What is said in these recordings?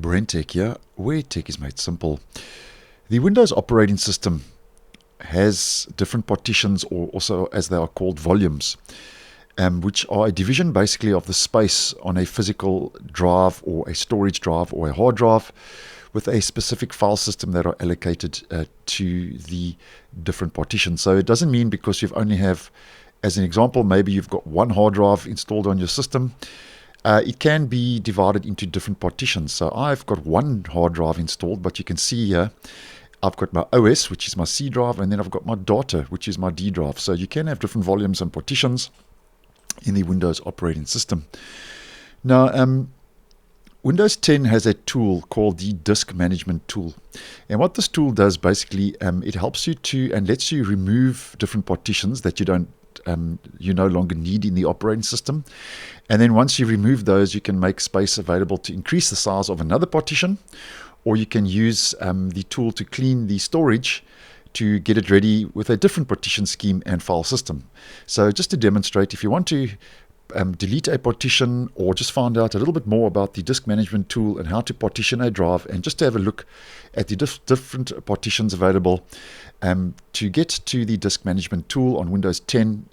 BrenTech here, where tech is made simple. The Windows operating system has different partitions, or also as they are called, volumes, which are a division basically of the space on a physical drive or a storage drive or a hard drive with a specific file system that are allocated to the different partitions. So it doesn't mean because you've only have, as an example, maybe you've got one hard drive installed on your system, it can be divided into different partitions. So I've got one hard drive installed, but you can see here I've got my OS, which is my C drive, and then I've got my data, which is my D drive. So you can have different volumes and partitions in the Windows operating system. Now, Windows 10 has a tool called the Disk Management tool. And what this tool does basically, it helps you to and lets you remove different partitions that you no longer need in the operating system. And then once you remove those, you can make space available to increase the size of another partition, or you can use the tool to clean the storage to get it ready with a different partition scheme and file system. So just to demonstrate, if you want to delete a partition or just find out a little bit more about the disk management tool and how to partition a drive, and just to have a look at the different partitions available, to get to the disk management tool on Windows 10,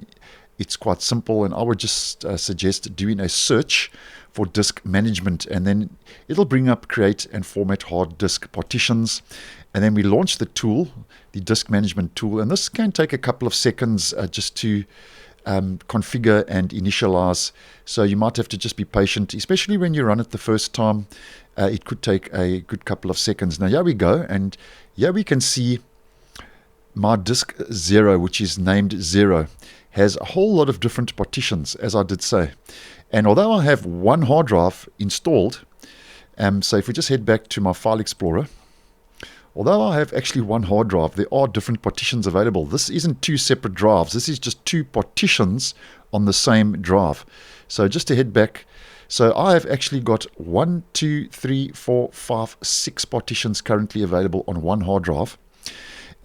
it's quite simple, and I would just suggest doing a search for disk management, and then it'll bring up create and format hard disk partitions. And then we launch the tool, the disk management tool, and this can take a couple of seconds just to configure and initialize. So you might have to just be patient, especially when you run it the first time. It could take a good couple of seconds. Now here we go, and here we can see my disk 0, which is named 0, has a whole lot of different partitions, as I did say. And although I have one hard drive installed, so if we just head back to my file explorer, although I have actually one hard drive, there are different partitions available. This isn't two separate drives. This is just two partitions on the same drive. So just to head back, so I have actually got 1, 2, 3, 4, 5, 6 partitions currently available on one hard drive.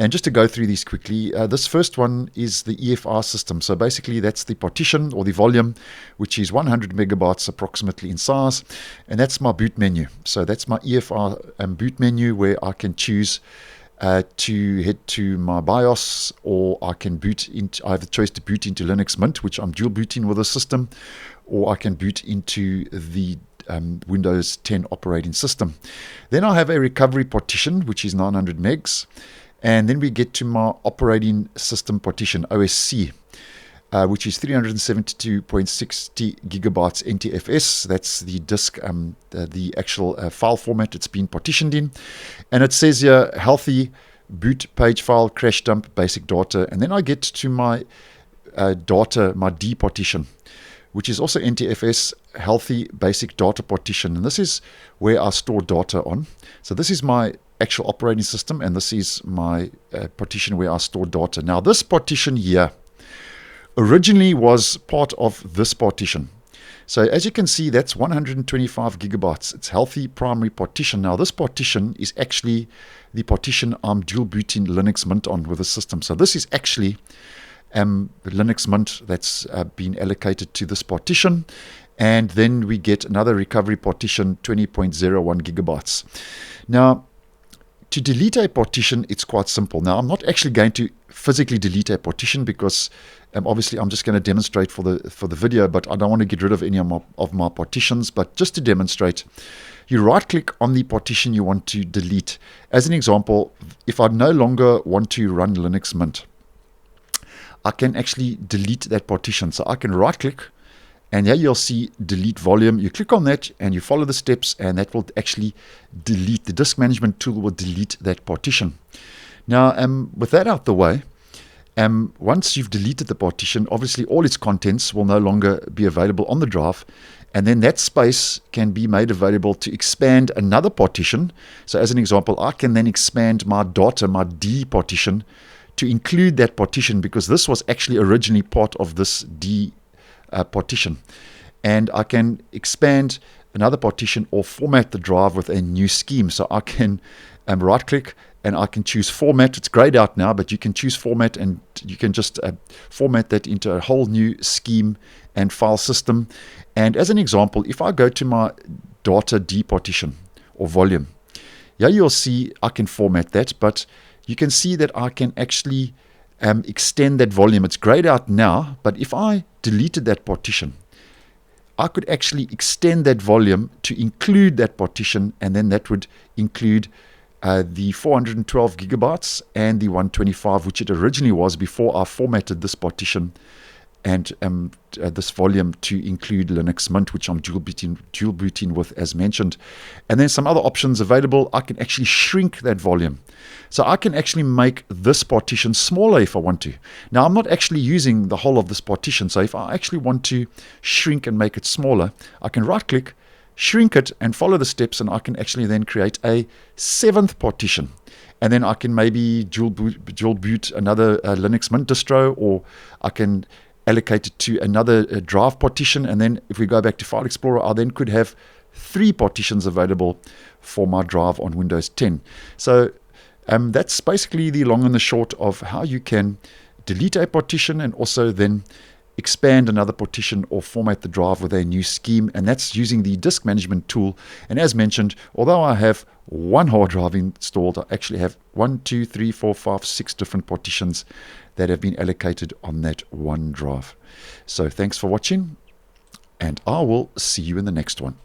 And just to go through these quickly, this first one is the EFR system. So basically that's the partition or the volume, which is 100 megabytes approximately in size. And that's my boot menu. So that's my EFR boot menu, where I can choose to head to my BIOS, or I can boot into, I have the choice to boot into Linux Mint, which I'm dual booting with the system, or I can boot into the Windows 10 operating system. Then I have a recovery partition, which is 900 megs. And then we get to my operating system partition, OSC, which is 372.60 gigabytes NTFS. That's the disk, the actual file format it's been partitioned in. And it says here, healthy, boot, page file, crash dump, basic data. And then I get to my data, my D partition, which is also NTFS, healthy, basic data partition. And this is where I store data on. So this is my actual operating system, and this is my partition where I store data. Now this partition here originally was part of this partition. So as you can see, that's 125 gigabytes. It's healthy primary partition. Now this partition is actually the partition I'm dual booting Linux Mint on with the system. So this is actually Linux Mint that's been allocated to this partition. And then we get another recovery partition, 20.01 gigabytes. Now, to delete a partition, it's quite simple. Now, I'm not actually going to physically delete a partition because obviously I'm just going to demonstrate for the video, but I don't want to get rid of any of my partitions. But just to demonstrate, you right-click on the partition you want to delete. As an example, if I no longer want to run Linux Mint, I can actually delete that partition. So I can right-click, and here you'll see delete volume. You click on that and you follow the steps, and that will actually delete. The disk management tool will delete that partition. Now, with that out the way, once you've deleted the partition, obviously all its contents will no longer be available on the drive. And then that space can be made available to expand another partition. So as an example, I can then expand my data, my D partition, to include that partition, because this was actually originally part of this D partition, and I can expand another partition or format the drive with a new scheme. So I can right click and I can choose format. It's grayed out now, but you can choose format, and you can just format that into a whole new scheme and file system. And as an example, if I go to my data D partition, or volume. Here you'll see I can format that, but you can see that I can actually extend that volume. It's grayed out now, but if I deleted that partition, I could actually extend that volume to include that partition, and then that would include the 412 gigabytes and the 125, which it originally was before I formatted this partition and this volume to include Linux Mint, which I'm dual booting with, as mentioned. And then some other options available. I can actually shrink that volume. So I can actually make this partition smaller if I want to. Now, I'm not actually using the whole of this partition. So if I actually want to shrink and make it smaller, I can right-click, shrink it, and follow the steps, and I can actually then create a 7th partition. And then I can maybe dual boot another Linux Mint distro, or I can allocate it to another drive partition. And then if we go back to File Explorer, I then could have 3 partitions available for my drive on Windows 10. So that's basically the long and the short of how you can delete a partition and also then expand another partition or format the drive with a new scheme, and that's using the disk management tool. And as mentioned, although I have one hard drive installed, I actually have 1, 2, 3, 4, 5, 6 different partitions that have been allocated on that one drive. So thanks for watching, and I will see you in the next one.